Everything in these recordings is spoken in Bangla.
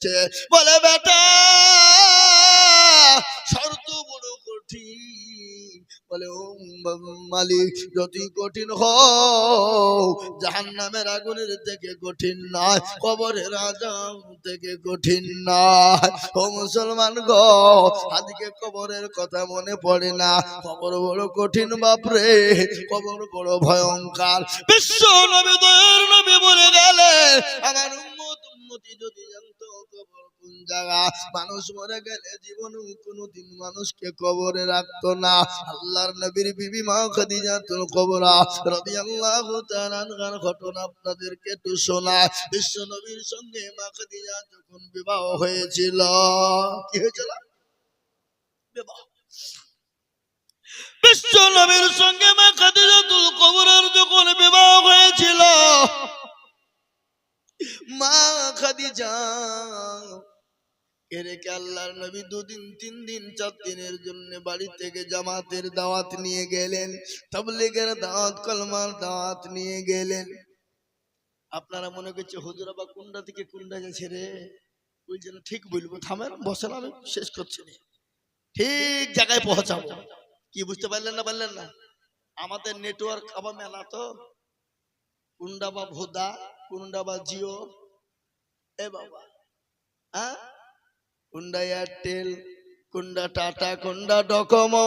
দিচ্ছে, বলে বেটা শর্ত বড় কঠিন। বলে ও মালিক, যতই কঠিন হোক জাহান্নামের আগুনের থেকে কঠিন নয়, কবরের আযাব থেকে কঠিন নয়। ও মুসলমান গো, আজকে কবরের কথা মনে পড়ে না। কবর বড় কঠিন বাপরে, কবর বড় ভয়ঙ্কর। বিশ্ব নবী দয়ার নবী বলে গেলে আমার উম্মতি যদি জানতো কবর কোন জায়গা, মানুষ মরে গেলে জীবনে কোনোদিন মানুষকে কবরে রাখতো না। আল্লাহর নবীর বিবি মা খাদিজাতুল কুবরা রাদিয়াল্লাহু তাআলা আনহার ঘটনা আপনাদেরকে একটু শোনায়। বিশ্ব নবীর সঙ্গে মা খাদিজা যখন বিবাহ হয়েছিল, কি হয়েছিল? বিবাহ। বিশ্ব নবীর সঙ্গে মা খাদিজাতুল কুবরার যখন বিবাহ হয়েছিল, মা খাদিজা রেখে আল্লাহর নবী 2 দিন 3 দিন 4 দিনের জন্য বাড়ি থেকে জামাতের দাওয়াত নিয়ে গেলেন, তাবলীগের দাওয়াত, কলমার দাওয়াত নিয়ে গেলেন। আপনারা মনে করছে হুজুর আবার কোনটা থেকে কোনটা গেছে রে, বলছেন ঠিক বলবো, থামেন বসেন, আমি শেষ করছি না, ঠিক জায়গায় পৌঁছাবো। কি বুঝতে পারলেন না? পারলেন না? আমাদের নেটওয়ার্ক আবার মেলা তো, কোনটা বা ভোদা, কোনটা বা জিও, এ বাবা, হ্যাঁ, কোনটা এয়ারটেল, কোনটা টাটা, কোনটা ডকোমো,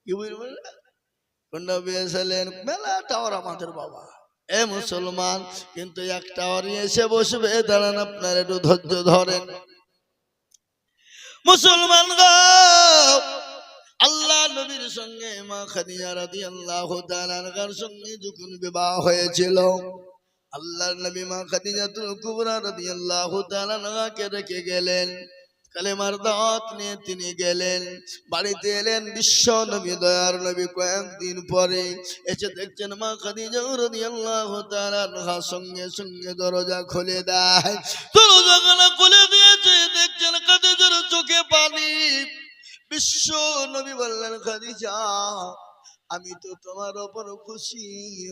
কি বুঝবেন, কোনটা বিএসএলএন, মেলা টাওয়ার আমাদের বাবা। এ মুসলমান, কিন্তু এক টাওয়ারই এসে বসবে, দাঁড়ান আপনার একটু ধৈর্য ধরেন। মুসলমান গো, আল্লাহ নবীর সঙ্গে মা খাদিজা রাদিয়াল্লাহু তাআলা আনহার সঙ্গে যখন বিবাহ হয়েছিল, আল্লাহর নবী মা খাদিজাতুল কুবরা রাদিয়াল্লাহু তাআলা আনহাকে রেখে গেলেন। কালেমার দাওয়াত নিয়ে তিনি গেলেন, বাড়িতে এলেন। বিশ্ব নবী দয়ার নবী কয়েকদিন পরে এসে দেখছেন মা খাদিজা রাদিয়াল্লাহু তাআলা আনহা সঙ্গে সঙ্গে দরজা খুলে দেয়। দরজা খুলে দিয়েছে, দেখছেন খাদিজার চোখে পানি। বিশ্ব নবী বললেন, খাদিজা আমি তো তোমার উপর খুশি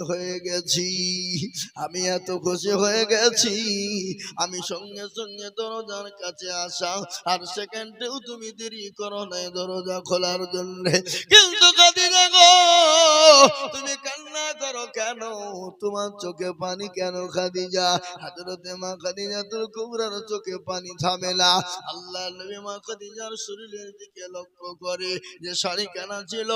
হয়ে গেছি, আমি এত খুশি হয়ে গেছি, আমি সঙ্গে সঙ্গে দরজার কাছে আসা আর সেকেন্ডেও তুমি দেরি করো নাই দরজা খোলার জন্য। কিন্তু খাদিজা গো, তুমি কান্না করো কেন? তোমার চোখে পানি কেন খাদিজা? হযরতে মা খাদিজাতুল কুবরার চোখে পানি থামে না। আল্লাহ নবী মা খাদিজার শরীরের দিকে লক্ষ্য করে, যে শাড়ি কেনা ছিল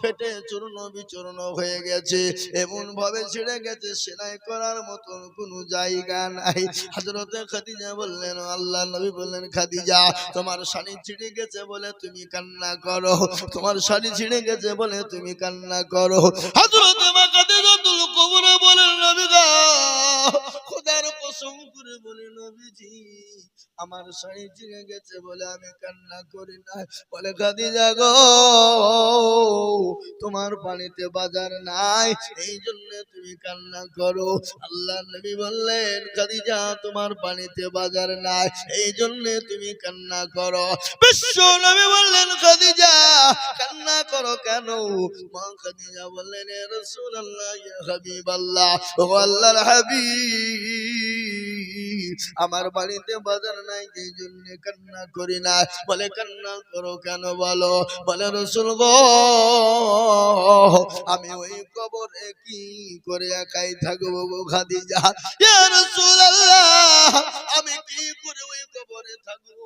ফেটে চূর্ণ বিচূর্ণ হয়ে গেছে, এমন ভাবে ছিঁড়ে গেছে সেলাই করার মতন কোনো জায়গা নাই। হযরতে খাদিজা বললেন, আল্লাহ নবী বললেন, খাদিজা তোমার শাড়ি ছিঁড়ে গেছে বলে তুমি কান্না করো, তোমার শাড়ি ছিঁড়ে গেছে বলে তুমি কান্না করো। হযরতে মা খাদিজাতুল কুবরা বলেন, নবী গো, খোদার কসম করে বলি নবীজি, আমার শাড়ি ছিঁড়ে গেছে বলে আমি কান্না করি না। বলে, খাদিজা গো, তোমার পানিতে বাজার নাই, এই জন্য তুমি কান্না করো। আল্লাহ নবী বললেন, খাদিজা তোমার পানিতে বাজার নাই, এই জন্য তুমি কান্না করো। বিশ্ব নবী বললেন, খাদিজা কান্না করো কেন? মা খাদিজা বললেন, ইয়া রাসূলুল্লাহ, ইয়া হাবিবাল্লাহ, ও আল্লাহর হাবিব, আমার বাড়িতে বাজার নাই, এই জন্য কান্না করি না। বলে, কান্না করো কেন বলো? বলে, রাসূল গো, আমি ওই কবরে কি করে একাই থাকবো গো খাদিজা? ইয়া রাসূলুল্লাহ, আমি কি করে ওই কবরে থাকবো?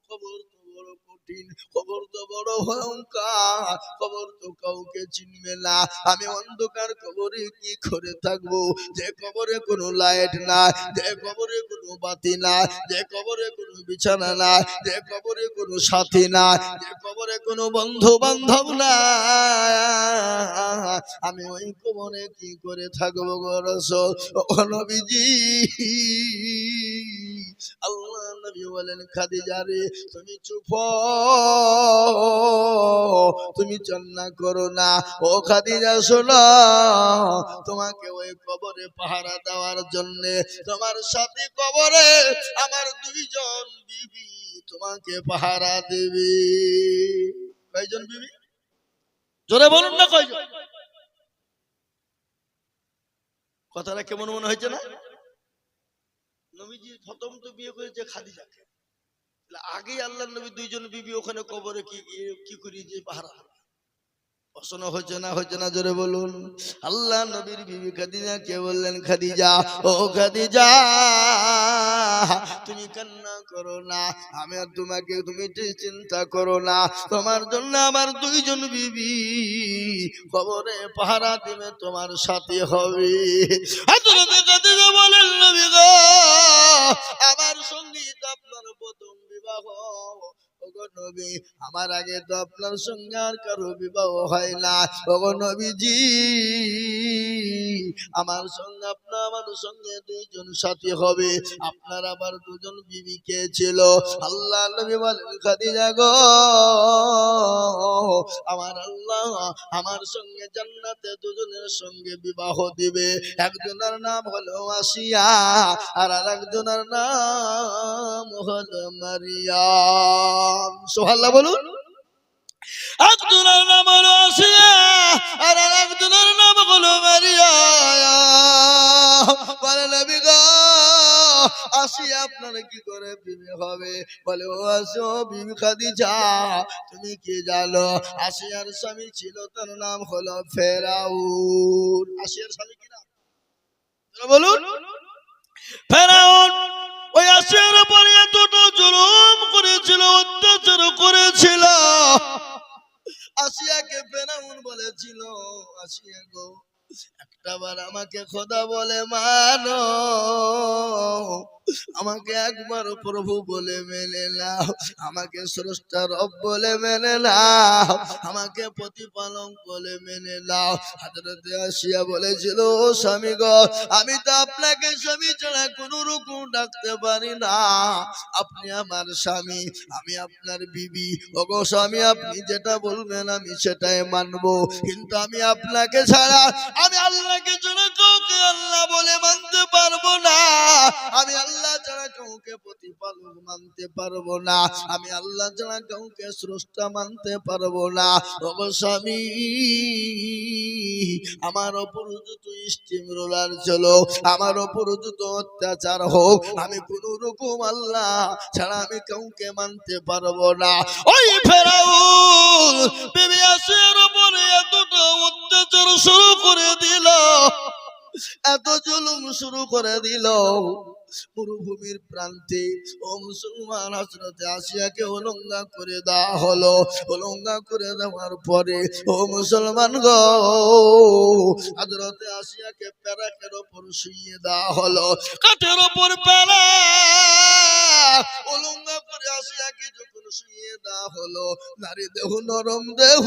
কবর তো বড় কঠিন, কবর তো বড় ভয়ঙ্কর, কবর তো কাউকে চিনবে না। আমি অন্ধকার কবরে কি করে থাকবো? যে কবরে কোনো লাইট নাই, যে কবরে কোনো বাতি নাই, যে কবরে কোনো বিছানা নাই, যে কবরে কোনো সাথী নাই, যে কবরে কোনো বন্ধু বান্ধব নাই, আমি ওই কবরে কি করে থাকবো গো রাসূল? ও নবীজি, আল্লাহ নবী বলেন, খাদিজা রে তুমি চুপ, তুমি কান্না করো না। ও খাদিজা শোনো, তোমাকে ওই কবরে পাহারা দেওয়ার জন্য তোমার সাথে কবরে আমার 2 জন বিবি তোমাকে পাহারা দেবে। কয়জন বিবি? জোরে বলুন না, কয়জন? কথাটা কেমন মনে হয়েছে না? নবীজি প্রথম তো বিয়ে করেছে খাদিজাকে, আগেই আল্লাহ নবী দুইজন বিবি ওখানে কবরে কি কি করি যে পাহারা। প্রশ্ন হচ্ছে না হচ্ছে না, জোরে বলুন। আল্লাহ নবীর বিবি খাদিজা কে বললেন, খাদিজা ও খাদিজা তুমি কান্না করো না, আমি আর তোমাকে তুমি চিন্তা করো না, তোমার জন্য আমার দুইজন বিবি কবরে পাহারা দিবে, তোমার সাথে হবে। খাদিজা বলেন, নবী গো আমার সঙ্গী তো আপনার প্রথম বিবাহ, ওগো নবী আমার আগে তো আপনার সঙ্গে আর কারো বিবাহ হয় না, ওগো নবীজি আমার সঙ্গে আপনার আমার সঙ্গে দুইজন সাথী হবে, আপনার আবার দুজন বিবি কে ছিল? আল্লাহ নবী বলেন, খাদিজা গো আমার আল্লাহ আমার সঙ্গে জান্নাতে দুজনের সঙ্গে বিবাহ দিবে, একজনের নাম হলো আসিয়া আর আরেকজনের নাম হলো মারিয়াম। সুবহানাল্লাহ বলুন। একজনের নাম হলো আসিয়া আর আরেকজনের নাম হলো মারিয়াম। বলে নবী গো আসিয়া আপনার কি করে বিবি হবে? বলে ও আসো বিবি খাদিজা তুমি কি জানো আসিয়ার স্বামী ছিল, তার নাম হলো ফেরাউন। আসিয়ার স্বামী কি নাম বলুন? ফেরাউন। ওই আসিয়ার উপরে এতটা জুলুম করেছিল, অত্যাচার করেছিল। আসিয়াকে ফেরাউন বলেছিল, আসিয়া গো একটাবার আমাকে খোদা বলে মানো, আমাকে একবার প্রভু বলে মেনে নাও, আমাকে স্রষ্টা রব বলে মেনে নাও, আমাকে প্রতিপালক বলে মেনে নাও। হযরতে আসিয়া বলেছিল, ও স্বামী গো আমি তো আপনাকে স্বামী ছাড়া কোন রকম ডাকতে পারি না, আপনি আমার স্বামী, আমি আপনার বিবি। ওগো স্বামী আপনি যেটা বলবেন আমি সেটাই মানবো, কিন্তু আমি আপনাকে ছাড়া আমি আল্লাহকে ছাড়া কাউকে আল্লাহ বলে মানতে পারবো না, আমি আল্লাহ ছাড়া কাউকে প্রতিপালক মানতে পারবো না, আমি আল্লাহ ছাড়া কাউকে স্রষ্টা মানতে পারবো না। ওগো স্বামী আমার ওপর যত স্টিম রোলার চলো, আমার ওপর যত অত্যাচার হোক, আমি কোন রকম আল্লাহ ছাড়া আমি কাউকে মানতে পারবো না। ওই ফেরাউন বিবি আসিয়ার উপরে এতটা অত্যাচার শুরু করে দিল, এত জুলুম শুরু করে দিল। মরুভূমির প্রান্তে ও মুসলমান হযরতে আসিয়াকে উলঙ্গা করে দেওয়া হলো। উলঙ্গা করে দেওয়ার পরে ও মুসলমান গো হযরতে আসিয়াকে প্যারাকের উপর শুইয়ে দেওয়া হলো, কাঠের উপর প্যারা উলঙ্গা করে আসিয়াকে যখন শুইয়ে দেওয়া হলো, নারী দেহ নরম দেহ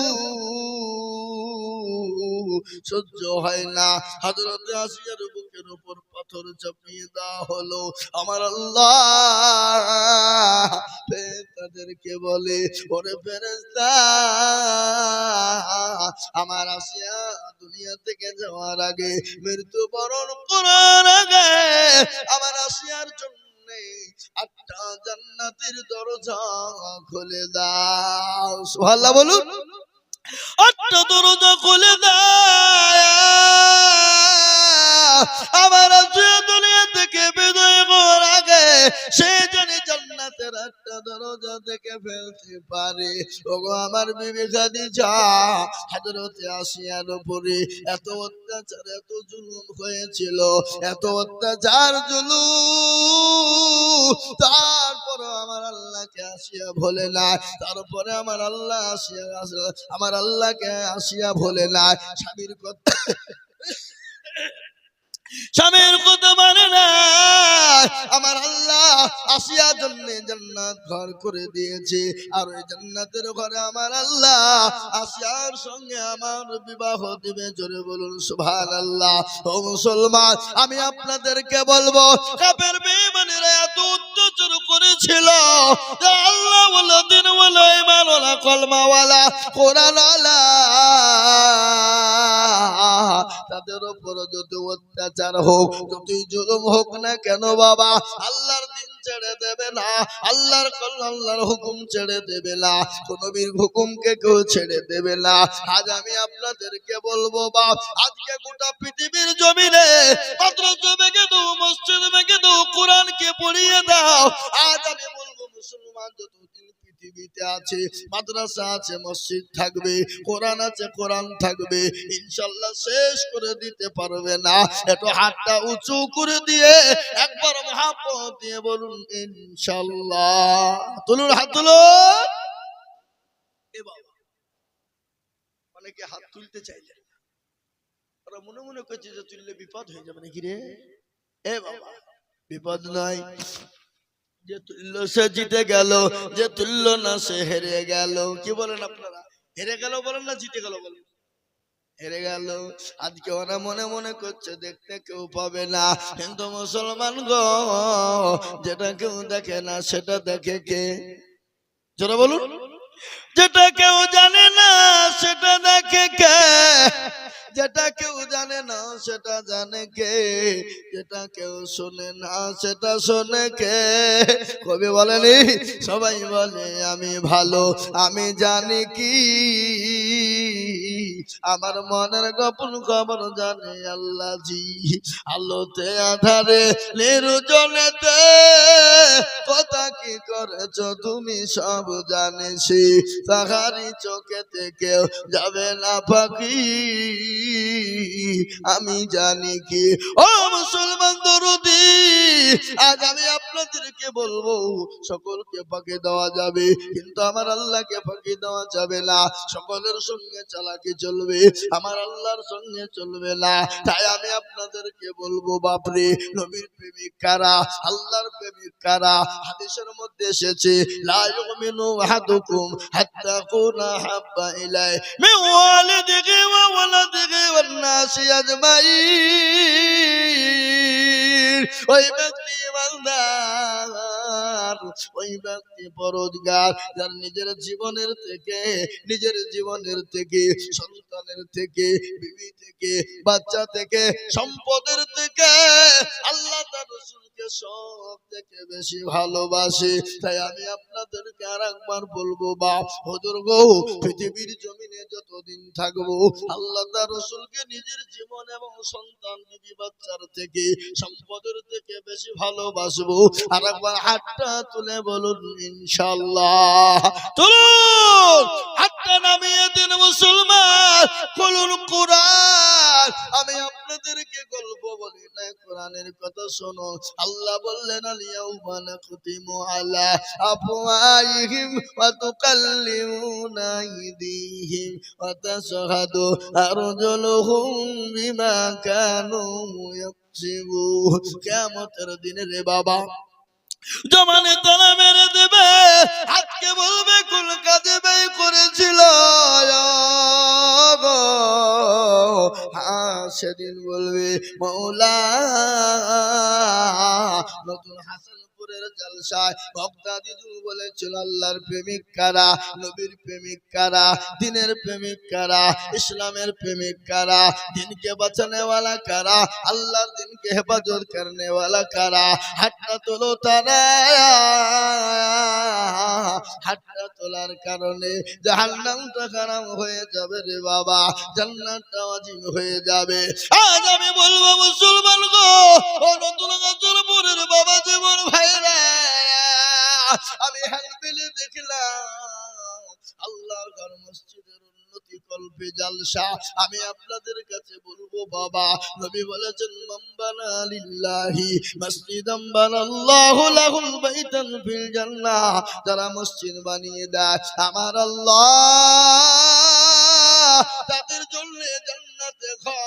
সহ্য হয় না, হযরতে আসিয়ার বুকের উপর পাথর চাপিয়ে দেওয়া হলো। আমার আল্লাহ তাদেরকে বলে, ওরে ফেরেশতা আমার আসিয়া দুনিয়া থেকে যাওয়ার আগে, মৃত্যুবরণ করার আগে আমার আসিয়ার জন্য 8টা জান্নাতের দরজা খুলে দাও। সুবহানাল্লাহ বলুন। 8টা দরজা খুলে দাও, আমার আসিয়া দুনিয়া থেকে বিদায় হওয়ার আগে সে জানি জান্নাতের 8টা দরজা থেকে ফেলতে পারে। ওগো আমার বিবি খাদিজা হযরতে আসিয়ার উপরে এত অত্যাচার এত জুলুম হয়েছিল, এত অত্যাচার জুলুম, তারপরে আমার আল্লাহকে আসিয়া ভোলে না, তারপরে আমার আল্লাহ আসিয়া আমার আল্লাহকে আসিয়া ভোলে না, স্বামীর কথা স্বামীর কথা মানে না। আমার আল্লাহ আসিয়ার জন্য জান্নাত ঘর করে দিয়েছে, আর ওই জান্নাতের ঘরে আমার আল্লাহ আসিয়ার সঙ্গে আমার বিবাহ দিবে। জোরে বলুন সুবহানাল্লাহ। ও মুসলমান আমি আপনাদেরকে বলবো, কাফের বেঈমানেরা এত অত্যাচার করেছিল, আল্লাহ ওয়ালা দিন ওয়ালা ঈমান ওয়ালা কলমা ওয়ালা কোরআন ওয়ালা তাদের উপর যত অত্যাচার হোক, যতই জুলুম হোক না কেন বাবা, আল্লাহর দিন ছেড়ে দেবে না, আল্লাহর হুকুম ছেড়ে দেবে না, কোন নবীর হুকুমকে কেউ ছেড়ে দেবে না। আজ আমি আপনাদেরকে বলবো বাপ, আজকে গোটা পৃথিবীর জমিনে মাদ্রাসা ভেঙে দাও, মসজিদ ভেঙে দাও, কোরআনকে পড়িয়ে দাও। আজ আমি বলবো মুসলমান যতদিন পৃথিবীতে আছে, মাদ্রাসা আছে, মসজিদ থাকবে, কোরআন আছে, কোরআন থাকবে, ইনশাআল্লাহ শেষ করে দিতে পারবে না। একটু হাতটা উঁচু করে দিয়ে একবার মহাব্বত দিয়ে বলুন ইনশাআল্লাহ। তুলুন হাত তুলুন। এ বাবা, অনেকে হাত তুলতে চাইলেন, ওরা মনে মনে করছে যে তুললে বিপদ হয়ে যাবে নাকি রে। এ বাবা, বিপদ নাই। যে তুলল সে জিতে গেল, যে তুলল না সে হেরে গেল। কি বলেন আপনারা? হেরে গেল বলেন না জিতে গেল বলেন? হেরে গেল। আজকে ওরা মনে মনে করছে দেখতে কেউ পাবে না, কিন্তু মুসলমান গো, যেটা কেউ দেখে না সেটা দেখে কে? জোরে বলুন। যেটা কেউ জানে না সেটা দেখে কে? যেটা কেউ জানে না সেটা জানে কে? যেটা কেউ শোনে না সেটা শোনে কে? কবি বলেনি, সবাই বলে আমি ভালো, আমি জানি কি, আমার মনের গোপন খবর জানে আল্লাহ জি। আলোতে আধারে নির্জনেতে কথা কি করেছ তুমি সব জানিস, তাহারি চোখেতে কেউ যাবে না পাখি, আমি জানি কি। ও মুসলমান দরদি, আজ আমি আপনাদেরকে বলবো, সকলকে ফাঁকি দেওয়া যাবে, কিন্তু আমার আল্লাহকে ফাঁকি দেওয়া যাবে না। সকলের সঙ্গে চালাকি চলবে, আমার আল্লাহর সঙ্গে চলবে না। তাই আমি আপনাদেরকে বলবো বাপরে, নবীর প্রেমিক কারা, আল্লাহর প্রেমিক কারা? হাদিসের মধ্যে এসেছে, লা ইউমিনু আহাদুকুম হাত্তা কুনা হাব্বা ইলাই মিন ওয়ালিদিহি ওয়া ওয়ালাদিহি ওয়ান নাসি আজমাইন। ওই ব্যক্তি ইমানদার, ওই ব্যক্তি পরহেজগার, যার নিজের জীবনের থেকে, সন্তানের থেকে, বিবি থেকে, বাচ্চা থেকে, সম্পদের থেকে আল্লাহ তার রাসূলকে সব থেকে বেশি ভালোবাসে। তাই আমি আপনাদেরকে আরেকবার বলবো বাপ, হুজুর গো, পৃথিবীর জমিনে যতদিন থাকবো আল্লাহ তার রাসূলকে নিজের জীবন এবং সন্তান, বিবি, বাচ্চার থেকে, সম্পদের থেকে বেশি ভালোবাসবো। আরেকবার হাতটা তুলে বলুন ইনশাআল্লাহ। তুলুন হাতটা, নামিয়ে দিন মুসলমান, বলুন কোরআন। আমি আপনাদেরকে গল্প বলি না, কোরআনের কথা শোনো। আল্লাহ বললেন, আল-ইয়াউমা নাখতিমু আলা আফওয়াহিহিম ওয়া তুকাল্লিমুনা আইদিহিম ওয়া তাশহাদু আরজুলুহুম বিমা কানু ইয়াকসিবুন। কিয়ামতের দিনে রে বাবা, জমানে তালা মেরে দেবে, আজকে বলবে কোন কাজে ব্যয় করেছিল। সেদিন বলবে মৌলা, নতুন হাসানপুরের জলসায় বক্তা দিদুল বলেছিল, আল্লাহর প্রেমিক কারা, নবীর প্রেমিক কারা, দিনের প্রেমিক কারা, ইসলামের প্রেমিক কারা, দিনকে বাঁচানে ওয়ালা কারা, আল্লাহর দিনকে হেফাজত করনে ওয়ালা কারা? হাতটা তোলো তারা। হাতটা তোলার কারণে জাহান্নামটা হারাম হয়ে যাবে রে বাবা, জান্নাতটা ওয়াজিব হয়ে যাবে। আজ আমি বলবো মুসলমান গো, ও নতুন হাসানপুরের বাবা জীবন ভাইরা, আমি হালবিলে দেখলাম আল্লাহর ঘর মসজিদের উন্নতি কল্পে জালসা। আমি আপনাদের কাছে বলবো বাবা, নবী বলেছেন, মান বানা লিল্লাহি মসজিদান বানাল্লাহু লাহুল বাইতান ফিল জান্নাহ। যারা মসজিদ বানিয়ে দেয় আমার আল্লাহ তাদের জন্য জান্নাতে ঘর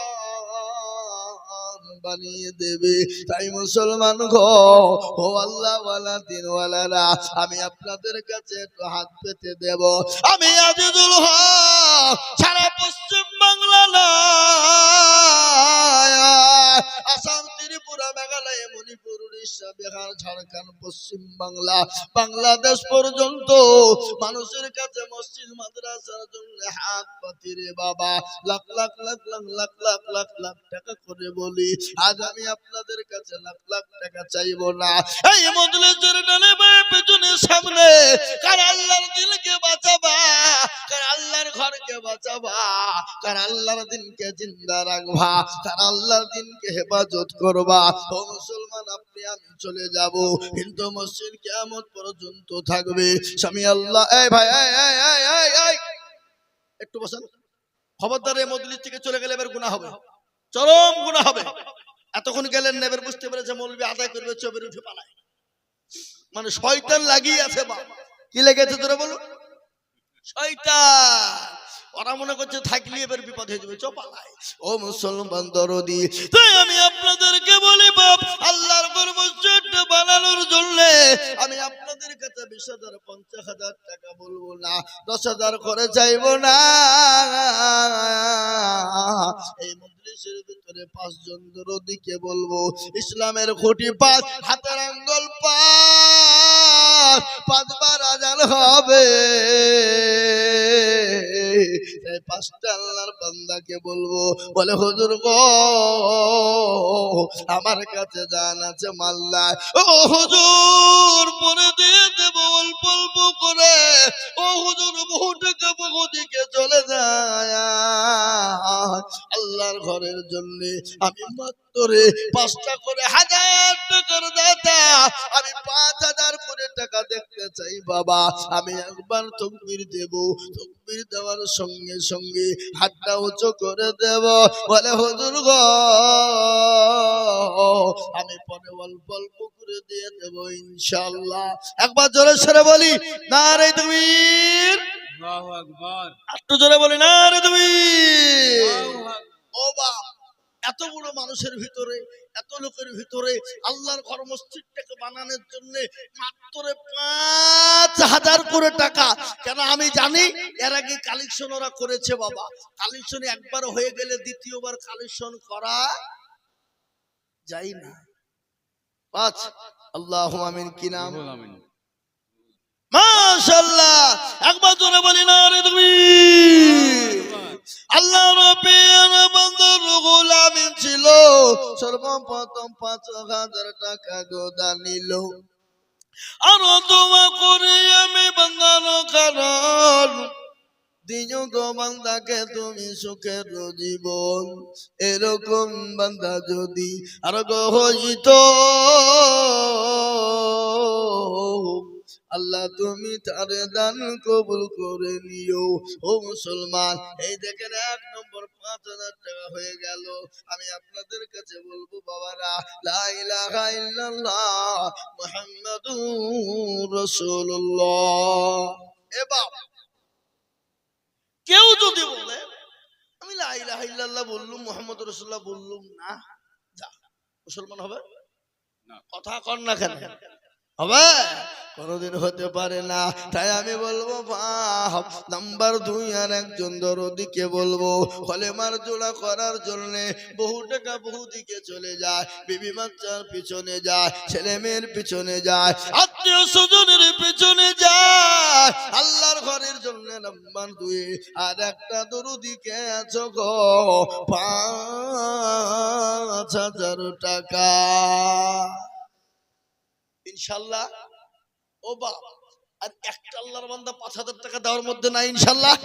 বানিয়ে দেবে। তাই মুসলমান গো, ও আল্লাহ ওয়ালা দিন ওয়ালারা, আমি আপনাদের কাছে একটু হাত পেতে দেব। আমি আজিজুল হক, সারা পশ্চিম বাংলা নয়, আসাম, ত্রিপুরা, মেঘালয়, মণিপুর, উড়িষ্যা, বিহার, ঝাড়খণ্ড, পশ্চিম বাংলা, বাংলাদেশ পর্যন্ত মানুষের কাছে মসজিদ মাদ্রাসার জন্য হাত পাতি রে বাবা, লাখ লাখ লাখ লাখ লাখ লাখ লাখ লাখ টাকা করে বলি। আজ আমি আপনাদের কাছে লাখ লাখ টাকা চাইবো না। এই মজলিসের ডানে বায়ে পেছনে সামনে কার আল্লাহর দিনকে বাঁচাবা, কার আল্লাহর ঘরকে বাঁচাবা, কার আল্লাহর দিনকে জিন্দা রাখবা, কার আল্লাহর দিনকে হেফাজত করবা। ও মুসলমান, আপনি আমি চলে যাব, কিন্তু মসজিদ কিয়ামত পর্যন্ত থাকবে। স্বামী আল্লাহ, এই ভাই, এই একটু বসেন। খবরদার এই মজলিস থেকে চলে গেলে এবার গুনাহ হবে, চরম গুনাহ হবে। এতক্ষণ গেলেন না, এবার বুঝতে পেরেছে মৌলবি আদায় করবে, চোখের উঠে পালায়। মানে শয়তান লাগিয়ে আছে। বাবা কি লেগেছে তোরা বলো? শয়তান। ওরা মনে করছে থাকলে এবার বিপদ হয়ে যাবে, চপালায়। ও মুসলমান দরদি, তাই আমি আপনাদেরকে বলি বাপ, আল্লাহর ঘর মসজিদটা বানানোর জন্য আমি আপনাদের কাছে 20,000 50,000 টাকা বলবো না, 10,000 করে চাইবো না। এই মজলিসের ভিতরে 5 জন দরদিকে বলবো, ইসলামের খুঁটি 5, হাতের আঙ্গুল 5, 5 বার আযান হবে। এই 5টা আল্লাহর বান্দাকে বলবো, বলে হুজুর গো আমার কাছে জান আছে, মাল নাই। ও হুজুর পরে দিয়ে দেব অল্প অল্প করে। ও হুজুর বহু টাকা বহু দিকে চলে যায়। আল্লাহর ঘরের জন্য আমি মাত্র 5টা করে 1000 টাকার দাতা, আমি 5,000 করে টাকা দেখতে চাই বাবা। আমি একবার তাকবীর দেব, তাকবীর দেওয়ার সঙ্গে সঙ্গে হাতটা উঁচু করে দেব, বলে হুজুর গো আমি পরে অল্প অল্প করে দিয়ে দেব ইনশাআল্লাহ। একবার জোরে সরে বলি নারে তাকবীর, আল্লাহু আকবার। একটু জোরে বলি নারে তাকবীর। ও বাপ, এত বড় মানুষের ভিতরে, এত লোকের ভিতরে আল্লাহর ঘর মসজিদটাকে বানানোর জন্য মাত্র 5,000 করে টাকা। কেন আমি জানি এর আগে কালেকশন ওরা করেছে বাবা। কালেকশন একবার হয়ে গেলে দ্বিতীয়বার কালেকশন করা যায় না। 5 আল্লাহু আমিন। কি নাম? মাশাআল্লাহ। একবার জোরে বলি না রে তুমি। আল্লাহ রাব্বির বান্দার গোলাম ছিল, সর্বপ্রথম 5,000 টাকা গোদা নিল। আর দোয়া করে আমি বান্দার কারণ দিও গো বান্দাকে তুমি সুখের জীবন। এরকম বান্দা যদি আর গো হইতো, আল্লাহ তুমি তার দান কবুল করে নিও। ও মুসলমান, এই দেখেন 1 নম্বর 5,000 টাকা হয়ে গেল। আমি আপনাদের কাছে বলবো বাবারা, লা ইলাহা ইল্লাল্লাহ মুহাম্মাদুর রাসূলুল্লাহ। এ বাবা, কেউ যদি বলে আমি লা ইলাহা ইল্লাল্লাহ বললুম, মুহাম্মদুর রাসূলুল্লাহ বললুম না, যা মুসলমান হবে না? কথা কর না কেন? হবে? কোনদিন হতে পারে না। তাই আমি বলবো বাপ, নাম্বার 2 আর একজন দরদিকে বলবো, কলেমার জোড়া করার জন্য বহু টাকা বহু দিকে চলে যায়, বিবি বাচ্চার পিছনে যায়, ছেলে মেয়ের পিছনে যায়, আত্মীয় স্বজনের পিছনে যায়, আল্লাহর ঘরের জন্য নাম্বার 2 আর একটা দরদিকে আছো গো 5,000 টাকা ইনশাআল্লাহ। ও বাপ, আর একটা আল্লাহর বান্দা 5,000 টাকা দেওয়ার মধ্যে নাই ইনশাআল্লাহ।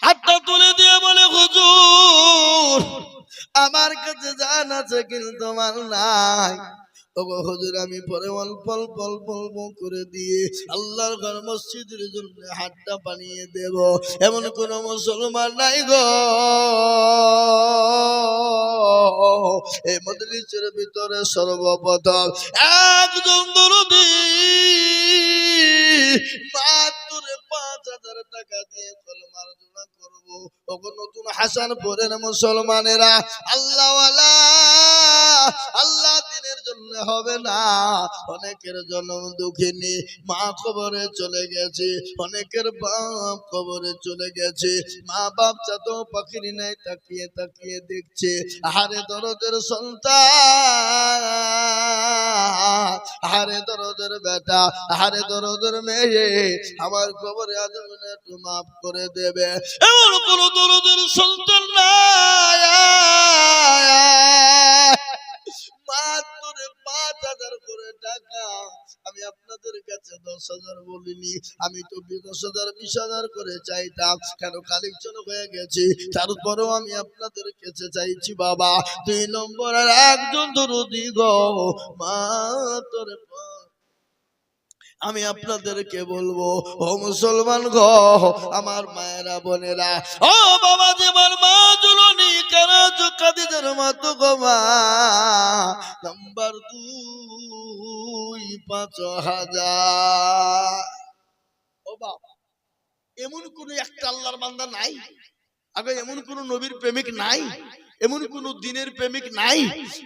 হাতটা তুলে দিয়ে বলে হুজুর আমার কাছে জান আছে কিন্তু মাল নাই। ও হুজুর আমি পরে অল্প অল্প অল্প অল্প করে দিয়ে আল্লাহর ঘর মসজিদের জন্য হাতটা বানিয়ে দেব, এমন কোন মুসলমান নাই গো এই মজলিসের ভিতরে। সর্বপ্রথম একজন দরদি মাত্র 5,000 টাকা দিয়ে কলমার জোড়া করবো। ওগো নতুন হাসানপুরের মুসলমানেরা, আল্লাহওয়ালা, আল্লাহ দিনের জন্য হবে না। অনেকের জন্ম দুঃখিনী, মা কবরে চলে গেছে, অনেকের বাপ কবরে চলে গেছে, মা বাপ চাতো পাখির নাই তাকিয়ে তাকিয়ে দেখছে। হারে দরদের সন্তান, হারে দরদের বেটা, হারে দরদের মেয়ে, আমার কবরে আজম একটু মাফ করে দেবে। এমন কোন দরদের সন্তান নাই মাত্র 5,000 করে টাকা। আমি আপনাদের কাছে 10,000 বলিনি, আমি তো 10,000 20,000 করে চাইতাম, কেন কালেকশন হয়ে গেছে। তারপরেও আমি আপনাদের কাছে চাইছি বাবা 2 নম্বরের একজন দরদি গো মাত্র। আমি আপনাদেরকে বলবো ও মুসলমান গো, আমার মায়েরা বোনেরা, ও বাবা যে আমার মা জননী কারাজ খাদিজার মতো গো মা, নাম্বার 2 5,000। ও বাবা, এমন কোন একটা আল্লাহর বান্দা নাই, আগে এমন কোন নবীর প্রেমিক নাই, এমন কোন দিনের প্রেমিক নাই,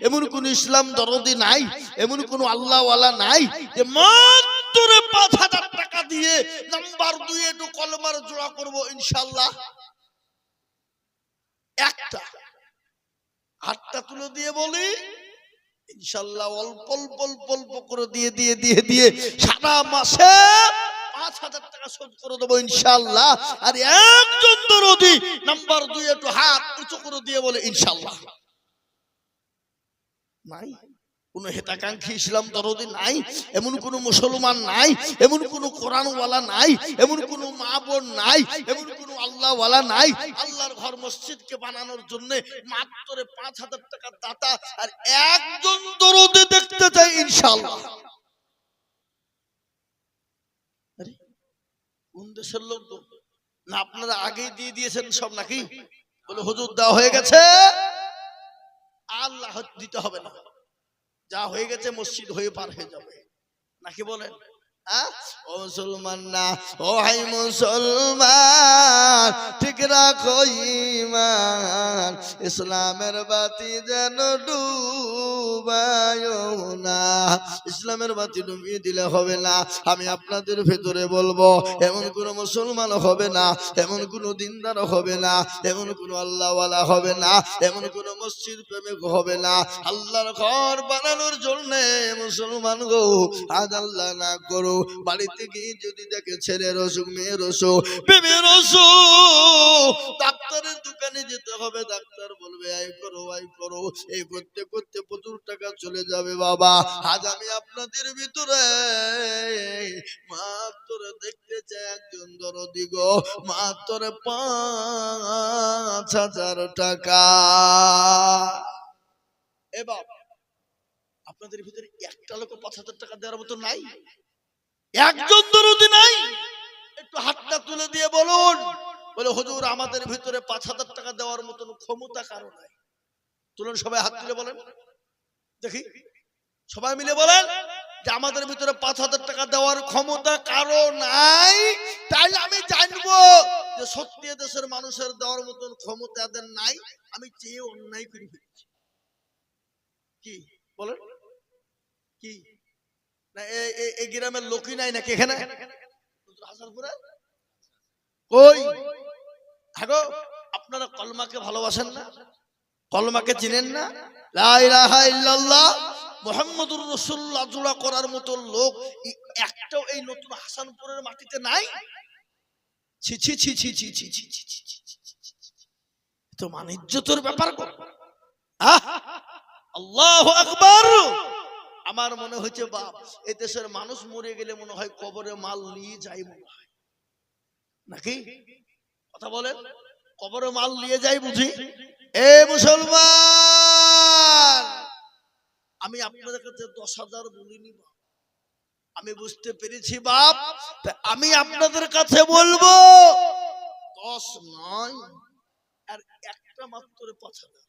এমন কোন ইসলাম দরদি নাই, এমন কোন আল্লাহওয়ালা নাই যে মাত্র 5,000 টাকা দিয়ে নাম্বার 2 একটু কলমার জোড়া করব ইনশাআল্লাহ। একটা হাতটা তুলে দিয়ে বলি ইনশাআল্লাহ, অল্প অল্প অল্প অল্প করে দিয়ে দিয়ে দিয়ে দিয়ে সারা মাসে 5,000 টাকা শোধ করে দেবো ইনশাআল্লাহ। আর একজন দরদি নাম্বার 2 একটু হাত উঁচু করে দিয়ে বলে ইনশাআল্লাহ। নাই কোন হেতাকাঙ্ক্ষী ইসলাম দরদি নাই, এমন কোন মুসলমান নাই, এমন কোন কোরআনওয়ালা নাই, এমন কোন মা বোন নাই, এমন কোন আল্লাহওয়ালা নাই আল্লাহর ঘর মসজিদকে বানানোর জন্য মাত্র 5,000 টাকা দাতা আর একজন দরদি দেখতে চাই ইনশাআল্লাহ। আরে কোন দেশের লোক না আপনারা আগেই দিয়ে দিয়েছেন সব নাকি? বলে হুজুর দেওয়া হয়ে গেছে, আল্লাহ দিতে হবে না, যা হয়ে গেছে মসজিদ হয়ে পার হয়ে যাবে নাকি বলেন? ও মুসলমান না, ও হাই মুসলমান, ঠিক রাখো ঈমান, ইসলামের বাতি যেন ডুবায়ো না। ইসলামের বাতি ডুবিয়ে দিলে হবে না। আমি আপনাদের ভেতরে বলবো এমন কোন মুসলমান হবে না, এমন কোন দিনদার হবে না, এমন কোন আল্লাহওয়ালা হবে না, এমন কোন মসজিদ প্রেমিক হবে না আল্লাহর ঘর বানানোর জন্য মুসলমান গো আজ আল্লাহ না করো বাড়িতে গিয়ে যদি দেখে ছেলের অসুখ, মেয়ের অসুখ, প্রেমের অসুখ, ডাক্তারের দোকানে যেতে হবে, ডাক্তার বলবে আই করো আই করো, এই করতে করতে প্রচুর টাকা চলে যাবে বাবা। আজ আমি আপনাদের ভিতরে মাত্র দেখতে চাই একজন দরদি গো মাত্র 5,000 টাকা। এ বাবা, আপনাদের ভিতরে একটা লোক 5,000 টাকা দেওয়ার মতো নাই? একজন দরদি নাই? একটু হাতটা তুলে দিয়ে বলুন। বলে হুজুর আমাদের ভিতরে 5,000 টাকা দেওয়ার মতন ক্ষমতা কারো নাই। তুলুন সবাই হাত তুলে বলেন দেখি, সবাই মিলে বলেন যে আমাদের ভিতরে 5,000 টাকা দেওয়ার ক্ষমতা কারো নাই। তাই আমি জানবো যে সত্যি দেশের মানুষের দেওয়ার মতন ক্ষমতা এদের নাই, আমি চেয়ে অন্যায় করে ফেলেছি। কি বলেন? কি না এই গ্রামের লোকই নাই নাকি এখানে? হাসানপুরে কই? আগো আপনারা কলমাকে ভালোবাসেন না? কলমাকে চিনেন না? লা ইলাহা ইল্লাল্লাহ মুহাম্মাদুর রাসূলুল্লাহ জোড়া করার মতো লোক একটাও এই নতুন হাসানপুরের মাটিতে নাই। ছি ছি ছি ছি ছি ছি ছি ছি ছি, তো মানিজ্যতের ব্যাপার কর। আল্লাহু আকবার। আমার মনে হচ্ছে বাপ এই দেশের মানুষ মরে গেলে মনে হয় কবরে মাল নিয়ে যায় মনে হয় নাকি? কথা বলেন, কবরে মাল নিয়ে যায় বুঝি? এ মুসলমান, আমি আপনাদের কাছে 10,000 বলিনি বাপ, আমি বুঝতে পেরেছি বাপ, আমি আপনাদের কাছে বলবো 10 নয় আর একটা মাত্র 5,000।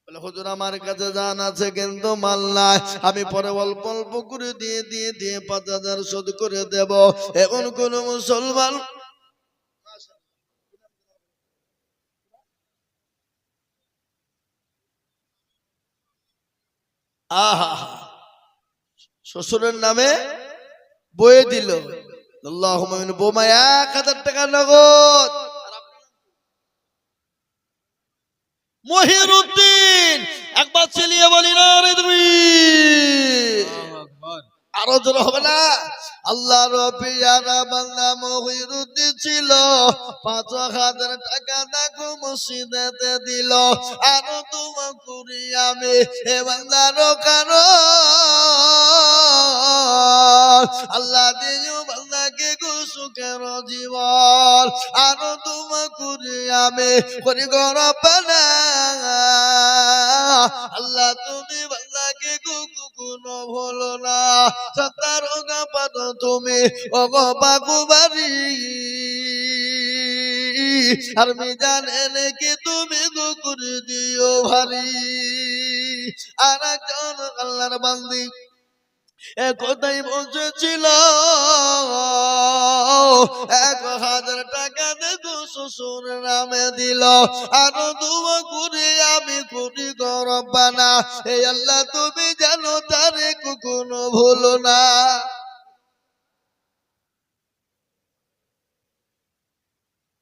বলে হুজুর আমার কাছে জান আছে কিন্তু মাল নাই, আমি পরে অল্প অল্প করে দিয়ে দিয়ে দিয়ে 5,000 শোধ করে দেব। এমন কোন মুসলমান আহা শ্বশুরের নামে বয়ে দিল। আল্লাহুম্মা আমিন। বৌমা 1000 টাকা নগদ। মহিরুদ্দিন, একবার চিলিয়ে বলি না রে তুমি, আরো জোর হবে না? আল্লাহ রবিয়ারা বাংলা মহিরুদ্দিন ছিল, 5000 টাকা দেখো মসজিদেতে দিল। আরো তোমা করি আমি এ বাংলার কারণ, আল্লাহ দিও বাংলাকে সুখের জীবন। আরো তোমা করি আমি করি গরবানা, আল্লাহ তুমি বাংলাকে কোনো ভুলো না। সত্তার পাত তুমি অগবাগুবারি, আর মিজান এনেকে তুমি গুকুর দিও ভারী। আর একজন আল্লাহর বান্দি একথাই বসেছিল, 1000 টাকা দেখো শ্বশুর নামে দিল। আরো দুয়া করে আমি করি গরবানা, এই আল্লাহ তুমি জানো তারে কখনো ভুলো না।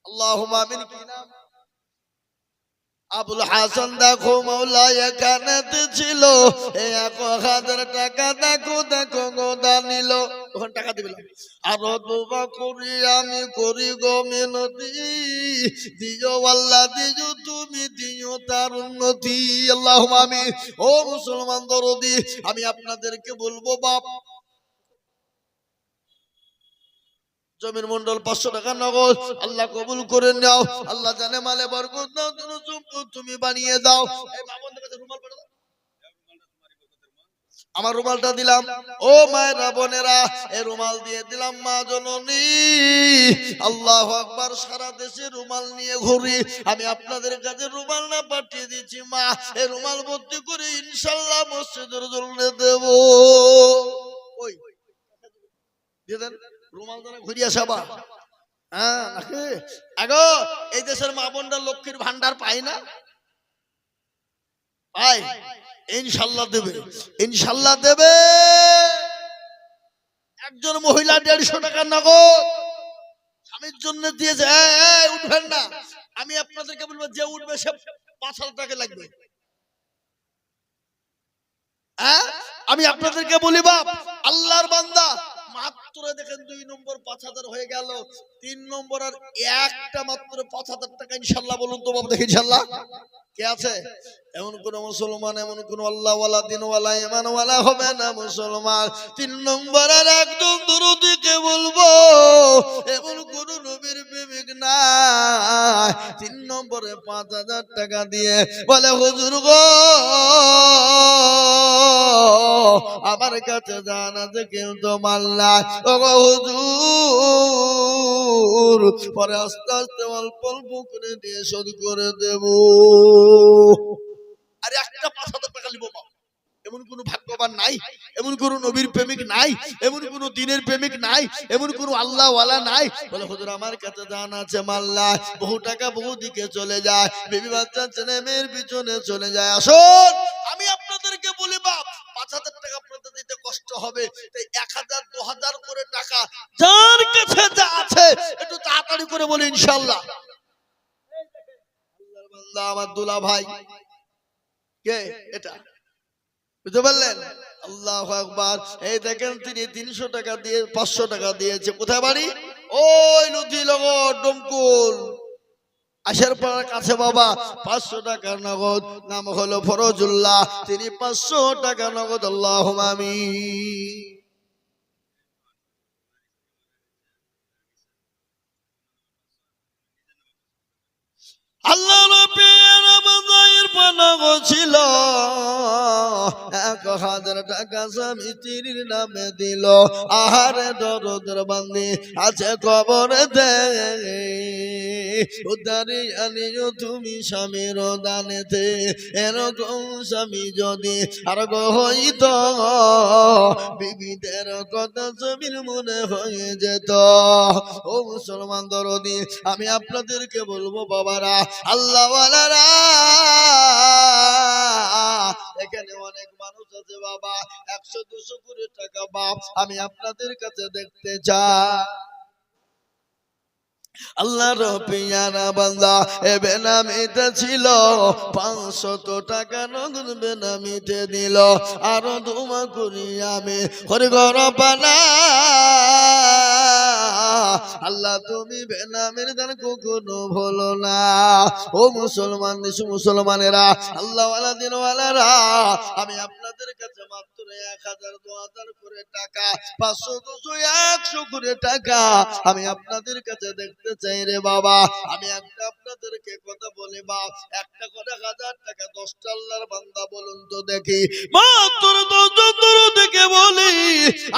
আল্লাহুম্মা আমিন। কি নাম? আবুল হাসান দেখো মৌলা এখানেতে ছিল, 1000 টাকা দেখো দেখো গোদা নিল। তখন টাকা দিবে। আরো দোয়া করি আমি করি গো মিনতি, দিও আল্লাহ দিও তুমি দিও তার উন্নতি। আল্লাহুম্মা আমিন। ও মুসলমান দরদি, আমি আপনাদেরকে বলবো বাপ, জমির মন্ডল 500 টাকা নগদ, আল্লাহ কবুল করে নাও। আল্লাহ জানে মালে বরকত দাও, তুমি বানিয়ে দাও। এই বাবনদের কাছে রুমাল পাঠাও। আমার রুমালটা দিলাম। ও মায়েরা বোনেরা, এই রুমাল দিয়ে দিলাম মা জননী। আল্লাহু আকবার। সারা দেশে রুমাল নিয়ে ঘুরি, আমি আপনাদের কাছে রুমাল না পাঠিয়ে দিচ্ছি মা, এই রুমাল ভর্তি করে ইনশাআল্লাহ মসজিদের জন্য দেব। ওই দিয়ে দেন রুমাল দ্বারা ঘুরিয়া সাবা। হ্যাঁ নাকি আগো এই দেশের মা বোনরা লক্ষ্মীর ভান্ডার পায় না? পায়। ইনশাআল্লাহ দেবে, ইনশাআল্লাহ দেবে। একজন মহিলা 150 টাকা নগদ স্বামীর জন্য দিয়েছে। উঠবেন না, আমি আপনাদেরকে বলবো যে উঠবে সে 5000 টাকা লাগবে। আমি আপনাদেরকে বলি বাপ, আল্লাহর বান্দা মাত্র দেখেন 2 নম্বর 5000 হয়ে গেল, 3 নম্বর আর একটা মাত্র 5000 টাকা ইনশাআল্লাহ। বলুন তো বাপ দেখি ইনশাআল্লাহ কে আছে? এমন কোন মুসলমান, এমন কোন আল্লাহওয়ালা দিনওয়ালা ইমানওয়ালা হবে না মুসলমান। 3 নম্বর আর একদম দরদিকে বলবো, এমন কোন নবীর প্রেমিক নাই 3 নম্বরে 5000 টাকা দিয়ে বলে হুজুর গো আমার কাছে জানা যে কেউ তো মাল্লা, ও গো হুজুর পরে আস্তে আস্তে অল্প অল্প করে দিয়ে শোধ করে দেব। আরে একটা 5000 টাকা নিব বাবা, এমন কোন ভাগ্যবান নাই, এমন কোন নবীর প্রেমিক নাই, এমন কোন দিনের প্রেমিক নাই, এমন কোন আল্লাহওয়ালা নাই বলে হুজুর আমার কাছে জানা আছে মাল্লা, বহু টাকা বহু দিকে চলে যায়, বেবি বাচ্চা ছেলে মেয়ের পিছনে চলে যায়। আসুন আমি আপনাদেরকে বলি বাপ, 5000 টাকা আপনাদের দিতে কষ্ট হবে, তাই 1000 2000 করে টাকা যার কাছে যা আছে একটু তাড়াতাড়ি করে বলি ইনশাআল্লাহ। আল্লাহর বান্দা আমার দুলা ভাই কে এটা বুঝতে পারলেন? আল্লাহু আকবার। এই দেখেন তিনি 300 টাকা দিয়ে 500 টাকা দিয়েছে। কোথায় বাড়ি? ওই লতিনগর ডমকুল আশার পাড়ার কাছে বাবা। 500 টাকা নগদ, নাম হলো ফরজুল্লাহ, তিনি 500 টাকা নগদ। আল্লাহুম্মা আমিন। আল্লাহ নবীর বাজায়ের পানাগো ছিল, 1000 টাকা স্বামী স্ত্রীর নামে দিল। আহারে দরদের বান্দি আছে কবরে দে, উদ্ধারে আনিও তুমি স্বামীর দানেতে। এরকম স্বামী যদি আর হইত, বিবিদের কথা স্বামীর মনে হয়ে যেত। ও মুসলমান দরদি, আমি আপনাদেরকে বলবো বাবারা, আল্লাহওয়ালারা এখানে অনেক মানুষ আছে বাবা 100-200 কোটি টাকা বাপ আমি আপনাদের কাছে দেখতে চাই আল্লাহর পিয়ারা বান্দা এ বেনামিতে ছিল 500 টাকা নগদ বেনামিতে দিল আরো দুমা করি আমি হরিঘর পানা আল্লাহ তুমি বেনামির দান কখনো ভুলো না ও মুসলমান মুসলমানেরা আল্লাহওয়ালা দিনওয়ালারা আমি আপনাদের কাছে মাত্র 1000-2000 করে টাকা 500-200-100 করে টাকা আমি আপনাদের কাছে দেখতে চাই রে বাবা আমি একটা আপনাদেরকে কথা বলি বাপ একটা করে 1000 টাকা 10টা আল্লাহর বান্দা বলুন তো দেখি মাত্র 10 জন থেকে বলি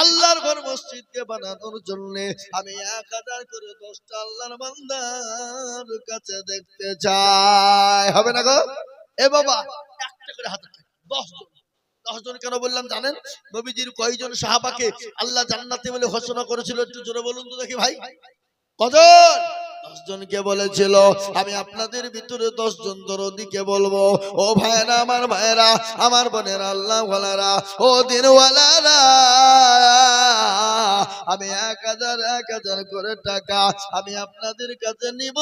আল্লাহর ঘর মসজিদকে বানানোর জন্য আমি 1000 করে 10টা আল্লাহর বান্দার কাছে দেখতে চাই হবে না গো এ বাবা একটা করে 1000 টাকা 10 জন 10 জন কেন বললাম জানেন নবীজির কয়জন সাহাবাকে আল্লাহ জান্নাতে বলে ঘোষণা করেছিল একটু জোরে বলুন তো দেখি ভাই কজন 10 জনকে বলেছিল আমি আপনাদের ভিতরে 10 জন দরদিকে বলবো ও ভাইরা আমার বোনেরা আল্লাহ ওয়ালারা ও দিনওয়ালারা আমি 1000 করে টাকা আমি আপনাদের কাছে নিব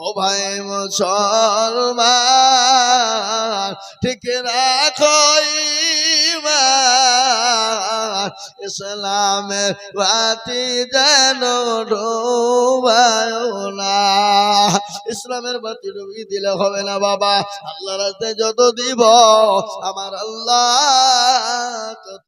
ও ভাই মুসলমান ঠিক রাখো ঈমান ইসলামের বাতি যেন ডোবায় না ইসলামের বাতি ডুবিয়ে দিলে হবে না বাবা আল্লাহর রাস্তায় যত দিব আমার আল্লাহ